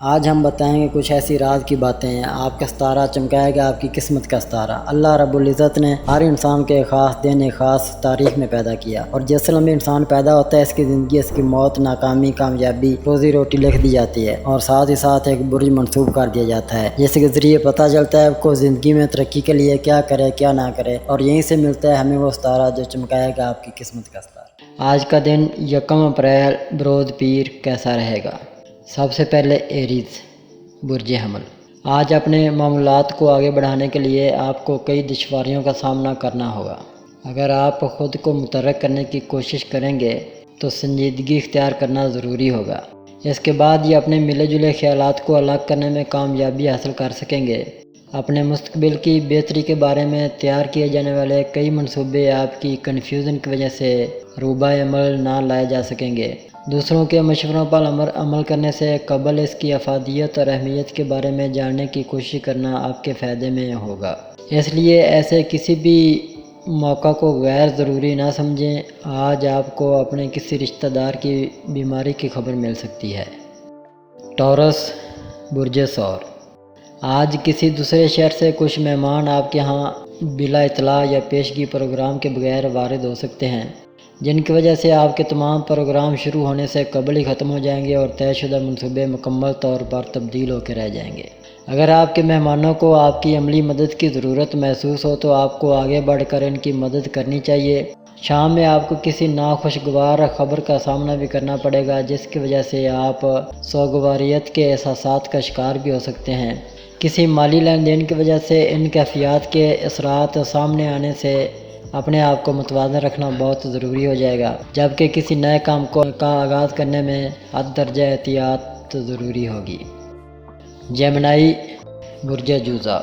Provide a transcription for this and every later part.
آج ہم بتائیں گے کچھ ایسی راز کی باتیں ہیں، آپ کا ستارہ چمکائے گا آپ کی قسمت کا ستارہ۔ اللہ رب العزت نے ہر انسان کے خاص دن ایک خاص تاریخ میں پیدا کیا، اور جس لمحے انسان پیدا ہوتا ہے اس کی زندگی، اس کی موت، ناکامی، کامیابی، روزی روٹی لکھ دی جاتی ہے، اور ساتھ ہی ساتھ ایک برج منسوب کر دیا جاتا ہے، جس کے ذریعے پتہ چلتا ہے آپ کو زندگی میں ترقی کے لیے کیا کرے کیا نہ کرے، اور یہیں سے ملتا ہے ہمیں وہ ستارہ جو چمکائے گا آپ کی قسمت کا ستارہ۔ آج کا دن 1 اپریل بروز پیر کیسا رہے گا؟ سب سے پہلے ایریز، برج حمل۔ آج اپنے معاملات کو آگے بڑھانے کے لیے آپ کو کئی دشواریوں کا سامنا کرنا ہوگا۔ اگر آپ خود کو متحرک کرنے کی کوشش کریں گے تو سنجیدگی اختیار کرنا ضروری ہوگا۔ اس کے بعد یہ اپنے ملے جلے خیالات کو الگ کرنے میں کامیابی حاصل کر سکیں گے۔ اپنے مستقبل کی بہتری کے بارے میں تیار کیے جانے والے کئی منصوبے آپ کی کنفیوژن کی وجہ سے روبہ عمل نہ لائے جا سکیں گے۔ دوسروں کے مشوروں پر عمل کرنے سے قبل اس کی افادیت اور اہمیت کے بارے میں جاننے کی کوشش کرنا آپ کے فائدے میں ہوگا۔ اس لیے ایسے کسی بھی موقع کو غیر ضروری نہ سمجھیں۔ آج آپ کو اپنے کسی رشتہ دار کی بیماری کی خبر مل سکتی ہے۔ ٹورس، برج ثور۔ آج کسی دوسرے شہر سے کچھ مہمان آپ کے ہاں بلا اطلاع یا پیشگی پروگرام کے بغیر وارد ہو سکتے ہیں، جن کی وجہ سے آپ کے تمام پروگرام شروع ہونے سے قبل ہی ختم ہو جائیں گے اور طے شدہ منصوبے مکمل طور پر تبدیل ہو کے رہ جائیں گے۔ اگر آپ کے مہمانوں کو آپ کی عملی مدد کی ضرورت محسوس ہو تو آپ کو آگے بڑھ کر ان کی مدد کرنی چاہیے۔ شام میں آپ کو کسی ناخوشگوار خبر کا سامنا بھی کرنا پڑے گا، جس کی وجہ سے آپ سوگواریت کے احساسات کا شکار بھی ہو سکتے ہیں۔ کسی مالی لین دین کی وجہ سے ان کیفیات کے اثرات سامنے آنے سے اپنے آپ کو متوازن رکھنا بہت ضروری ہو جائے گا، جبکہ کسی نئے کام کا آغاز کرنے میں حد درجہ احتیاط ضروری ہوگی۔ جیمنائی، برج جوزا۔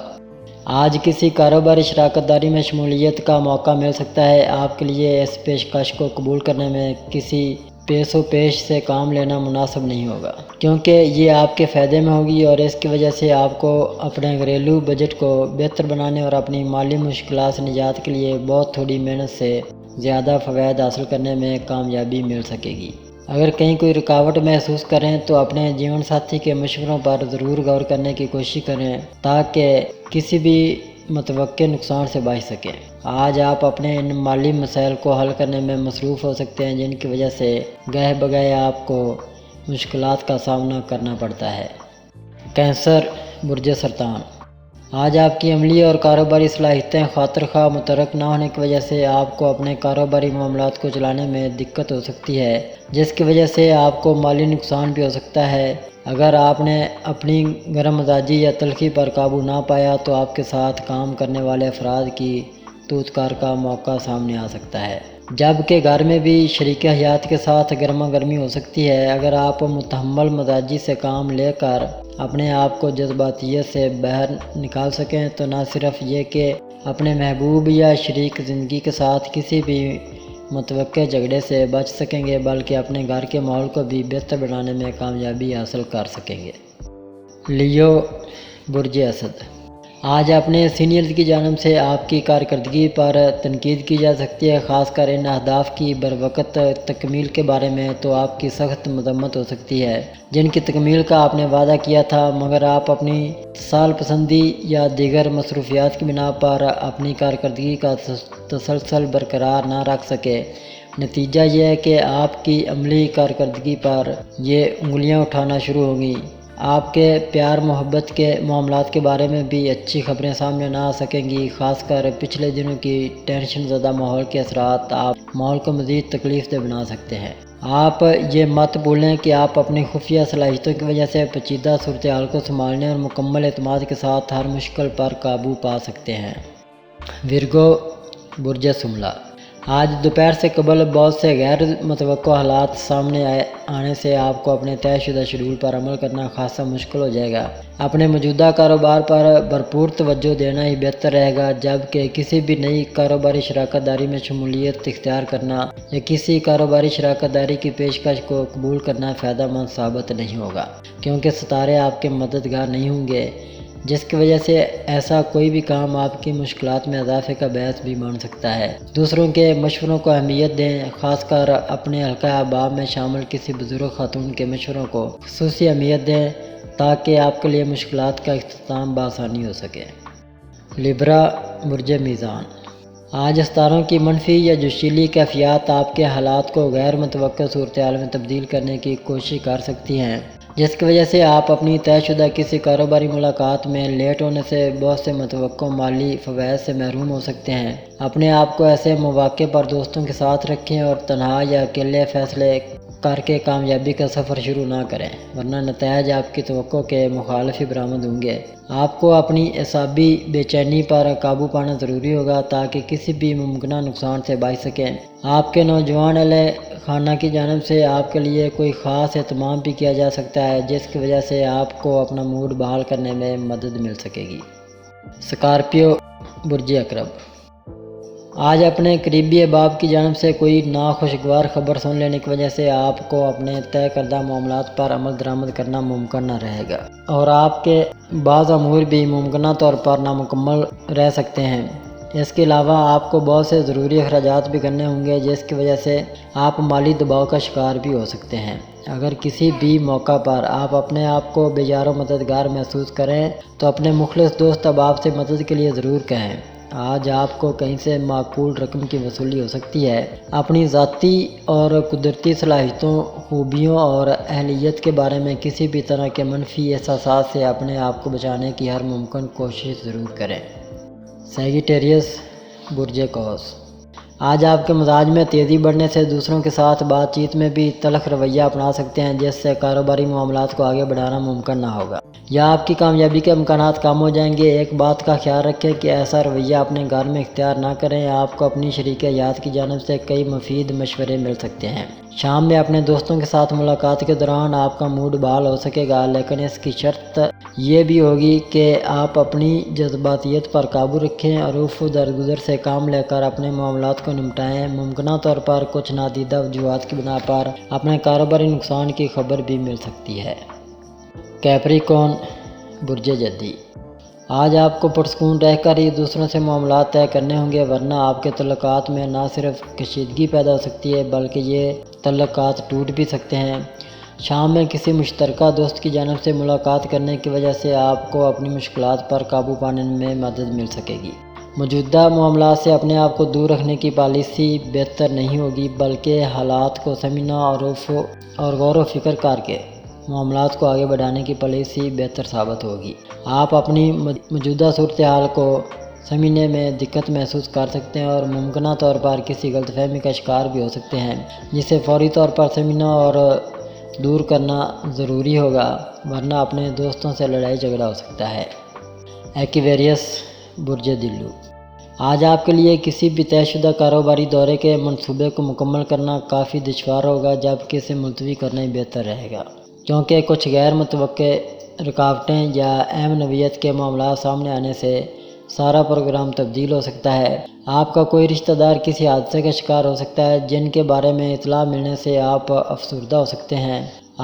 آج کسی کاروباری شراکت داری میں شمولیت کا موقع مل سکتا ہے۔ آپ کے لیے اس پیشکش کو قبول کرنے میں کسی پیش و پیش سے کام لینا مناسب نہیں ہوگا، کیونکہ یہ آپ کے فائدے میں ہوگی، اور اس کی وجہ سے آپ کو اپنے گھریلو بجٹ کو بہتر بنانے اور اپنی مالی مشکلات سے نجات کے لیے بہت تھوڑی محنت سے زیادہ فوائد حاصل کرنے میں کامیابی مل سکے گی۔ اگر کہیں کوئی رکاوٹ محسوس کریں تو اپنے جیون ساتھی کے مشوروں پر ضرور غور کرنے کی کوشش کریں تاکہ کسی بھی متوقع نقصان سے بچ سکیں۔ آج آپ اپنے ان مالی مسائل کو حل کرنے میں مصروف ہو سکتے ہیں، جن کی وجہ سے گہے بگہے آپ کو مشکلات کا سامنا کرنا پڑتا ہے۔ کینسر، برج سرطان۔ آج آپ کی عملی اور کاروباری صلاحیتیں خاطر خواہ متحرک نہ ہونے کی وجہ سے آپ کو اپنے کاروباری معاملات کو چلانے میں دقت ہو سکتی ہے، جس کی وجہ سے آپ کو مالی نقصان بھی ہو سکتا ہے۔ اگر آپ نے اپنی گرم مزاجی یا تلخی پر قابو نہ پایا تو آپ کے ساتھ کام کرنے والے افراد کی توط کار کا موقع سامنے آ سکتا ہے، جبکہ گھر میں بھی شریک حیات کے ساتھ گرما گرمی ہو سکتی ہے۔ اگر آپ متحمل مزاجی سے کام لے کر اپنے آپ کو جذباتیت سے باہر نکال سکیں تو نہ صرف یہ کہ اپنے محبوب یا شریک زندگی کے ساتھ کسی بھی متوقع جھگڑے سے بچ سکیں گے، بلکہ اپنے گھر کے ماحول کو بھی بہتر بنانے میں کامیابی حاصل کر سکیں گے۔ لیو، برج اسد۔ آج اپنے سینئرز کی جانب سے آپ کی کارکردگی پر تنقید کی جا سکتی ہے، خاص کر ان اہداف کی بروقت تکمیل کے بارے میں تو آپ کی سخت مذمت ہو سکتی ہے جن کی تکمیل کا آپ نے وعدہ کیا تھا، مگر آپ اپنی سال پسندی یا دیگر مصروفیات کی بنا پر اپنی کارکردگی کا تسلسل برقرار نہ رکھ سکے۔ نتیجہ یہ ہے کہ آپ کی عملی کارکردگی پر یہ انگلیاں اٹھانا شروع ہوگی۔ آپ کے پیار محبت کے معاملات کے بارے میں بھی اچھی خبریں سامنے نہ آ سکیں گی، خاص کر پچھلے دنوں کی ٹینشن زدہ ماحول کے اثرات آپ ماحول کو مزید تکلیف دہ بنا سکتے ہیں۔ آپ یہ مت بھولیں کہ آپ اپنی خفیہ صلاحیتوں کی وجہ سے پیچیدہ صورتحال کو سنبھالنے اور مکمل اعتماد کے ساتھ ہر مشکل پر قابو پا سکتے ہیں۔ ورگو، برج شملہ۔ آج دوپہر سے قبل بہت سے غیر متوقع حالات سامنے آنے سے آپ کو اپنے طے شدہ شیڈول پر عمل کرنا خاصا مشکل ہو جائے گا۔ اپنے موجودہ کاروبار پر بھرپور توجہ دینا ہی بہتر رہے گا، جبکہ کسی بھی نئی کاروباری شراکت داری میں شمولیت اختیار کرنا یا کسی کاروباری شراکت داری کی پیشکش کو قبول کرنا فائدہ مند ثابت نہیں ہوگا، کیونکہ ستارے آپ کے مددگار نہیں ہوں گے، جس کی وجہ سے ایسا کوئی بھی کام آپ کی مشکلات میں اضافے کا باعث بھی بن سکتا ہے۔ دوسروں کے مشوروں کو اہمیت دیں، خاص کر اپنے حلقہ احباب میں شامل کسی بزرگ خاتون کے مشوروں کو خصوصی اہمیت دیں۔ تاکہ آپ کے لیے مشکلات کا اختتام بآسانی ہو سکے۔ لبرا برج میزان، آج ستاروں کی منفی یا جوشیلی کیفیات آپ کے حالات کو غیر متوقع صورتحال میں تبدیل کرنے کی کوشش کر سکتی ہیں، جس کی وجہ سے آپ اپنی طے شدہ کسی کاروباری ملاقات میں لیٹ ہونے سے بہت سے متوقع مالی فوائد سے محروم ہو سکتے ہیں۔ اپنے آپ کو ایسے مواقع پر دوستوں کے ساتھ رکھیں اور تنہا یا اکیلے فیصلے کر کے کامیابی کا سفر شروع نہ کریں، ورنہ نتائج آپ کی توقع کے مخالف ہی برآمد ہوں گے۔ آپ کو اپنی اعصابی بے چینی پر قابو پانا ضروری ہوگا تاکہ کسی بھی ممکنہ نقصان سے بچ سکیں۔ آپ کے نوجوان اہل خانہ کی جانب سے آپ کے لیے کوئی خاص اہتمام بھی کیا جا سکتا ہے، جس کی وجہ سے آپ کو اپنا موڈ بحال کرنے میں مدد مل سکے گی۔ اسکارپیو برج عقرب، آج اپنے قریبی احباب کی جانب سے کوئی ناخوشگوار خبر سن لینے کی وجہ سے آپ کو اپنے طے کردہ معاملات پر عمل درآمد کرنا ممکن نہ رہے گا، اور آپ کے بعض امور بھی ممکنہ طور پر نامکمل رہ سکتے ہیں۔ اس کے علاوہ آپ کو بہت سے ضروری اخراجات بھی کرنے ہوں گے، جس کی وجہ سے آپ مالی دباؤ کا شکار بھی ہو سکتے ہیں۔ اگر کسی بھی موقع پر آپ اپنے آپ کو بے یار و مددگار محسوس کریں تو اپنے مخلص دوست احباب سے مدد کے لیے ضرور کہیں۔ آج آپ کو کہیں سے معقول رقم کی وصولی ہو سکتی ہے۔ اپنی ذاتی اور قدرتی صلاحیتوں، خوبیوں اور اہلیت کے بارے میں کسی بھی طرح کے منفی احساسات سے اپنے آپ کو بچانے کی ہر ممکن کوشش ضرور کریں۔ سیجیٹیریس برج قوس، آج آپ کے مزاج میں تیزی بڑھنے سے دوسروں کے ساتھ بات چیت میں بھی تلخ رویہ اپنا سکتے ہیں، جس سے کاروباری معاملات کو آگے بڑھانا ممکن نہ ہوگا یا آپ کی کامیابی کے امکانات کم ہو جائیں گے۔ ایک بات کا خیال رکھیں کہ ایسا رویہ اپنے گھر میں اختیار نہ کریں۔ آپ کو اپنی شریک حیات کی جانب سے کئی مفید مشورے مل سکتے ہیں۔ شام میں اپنے دوستوں کے ساتھ ملاقات کے دوران آپ کا موڈ بحال ہو سکے گا، لیکن اس کی شرط یہ بھی ہوگی کہ آپ اپنی جذباتیت پر قابو رکھیں اور رفع و درگزر سے کام لے کر اپنے معاملات کو نمٹائیں۔ ممکنہ طور پر کچھ نادیدہ وجوہات کی بنا پر اپنے کاروباری نقصان کی خبر بھی مل سکتی ہے۔ کیپریکون برج جدی، آج آپ کو پرسکون رہ کر ہی دوسروں سے معاملات طے کرنے ہوں گے، ورنہ آپ کے تعلقات میں نہ صرف کشیدگی پیدا ہو سکتی ہے بلکہ یہ تعلقات ٹوٹ بھی سکتے ہیں۔ شام میں کسی مشترکہ دوست کی جانب سے ملاقات کرنے کی وجہ سے آپ کو اپنی مشکلات پر قابو پانے میں مدد مل سکے گی۔ موجودہ معاملات سے اپنے آپ کو دور رکھنے کی پالیسی بہتر نہیں ہوگی، بلکہ حالات کو سمجھنا اور غور و فکر کر کے معاملات کو آگے بڑھانے کی پالیسی بہتر ثابت ہوگی۔ آپ اپنی موجودہ صورتحال کو سمجھنے میں دقت محسوس کر سکتے ہیں اور ممکنہ طور پر کسی غلط فہمی کا شکار بھی ہو سکتے ہیں، جسے فوری طور پر سمجھنا اور دور کرنا ضروری ہوگا، ورنہ اپنے دوستوں سے لڑائی جھگڑا ہو سکتا ہے۔ ایکویریس برج دلو، آج آپ کے لیے کسی بھی طے شدہ کاروباری دورے کے منصوبے کو مکمل کرنا کافی دشوار ہوگا، جبکہ اسے ملتوی کرنا ہی بہتر رہے گا، کیونکہ کچھ غیر متوقع رکاوٹیں یا اہم نوعیت کے معاملات سامنے آنے سے سارا پروگرام تبدیل ہو سکتا ہے۔ آپ کا کوئی رشتہ دار کسی حادثے کا شکار ہو سکتا ہے، جن کے بارے میں اطلاع ملنے سے آپ افسردہ ہو سکتے ہیں۔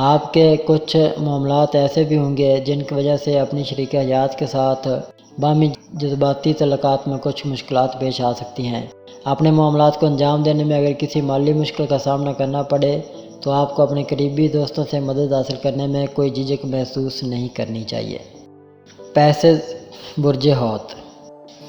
آپ کے کچھ معاملات ایسے بھی ہوں گے جن کی وجہ سے اپنی شریک حیات کے ساتھ باہمی جذباتی تعلقات میں کچھ مشکلات پیش آ سکتی ہیں۔ اپنے معاملات کو انجام دینے میں اگر کسی مالی مشکل کا سامنا کرنا پڑے تو آپ کو اپنے قریبی دوستوں سے مدد حاصل کرنے میں کوئی جھجک محسوس نہیں کرنی چاہیے۔ پیسز برج حوت،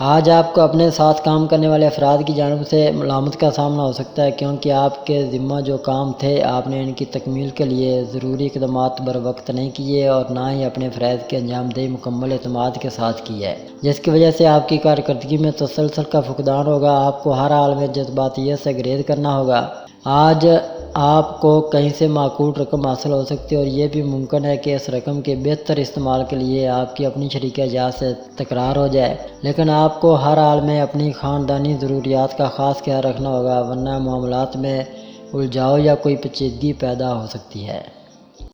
آج آپ کو اپنے ساتھ کام کرنے والے افراد کی جانب سے ملامت کا سامنا ہو سکتا ہے، کیونکہ آپ کے ذمہ جو کام تھے آپ نے ان کی تکمیل کے لیے ضروری اقدامات بروقت نہیں کیے اور نہ ہی اپنے فرائض کی انجام دہی مکمل اعتماد کے ساتھ کی ہے، جس کی وجہ سے آپ کی کارکردگی میں تسلسل کا فقدان ہوگا۔ آپ کو ہر حال میں جذباتیت سے گریز کرنا ہوگا۔ آج آپ کو کہیں سے معقول رقم حاصل ہو سکتی ہے اور یہ بھی ممکن ہے کہ اس رقم کے بہتر استعمال کے لیے آپ کی اپنی شریک حیات سے تکرار ہو جائے، لیکن آپ کو ہر حال میں اپنی خاندانی ضروریات کا خاص خیال رکھنا ہوگا، ورنہ معاملات میں الجھاؤ یا کوئی پیچیدگی پیدا ہو سکتی ہے۔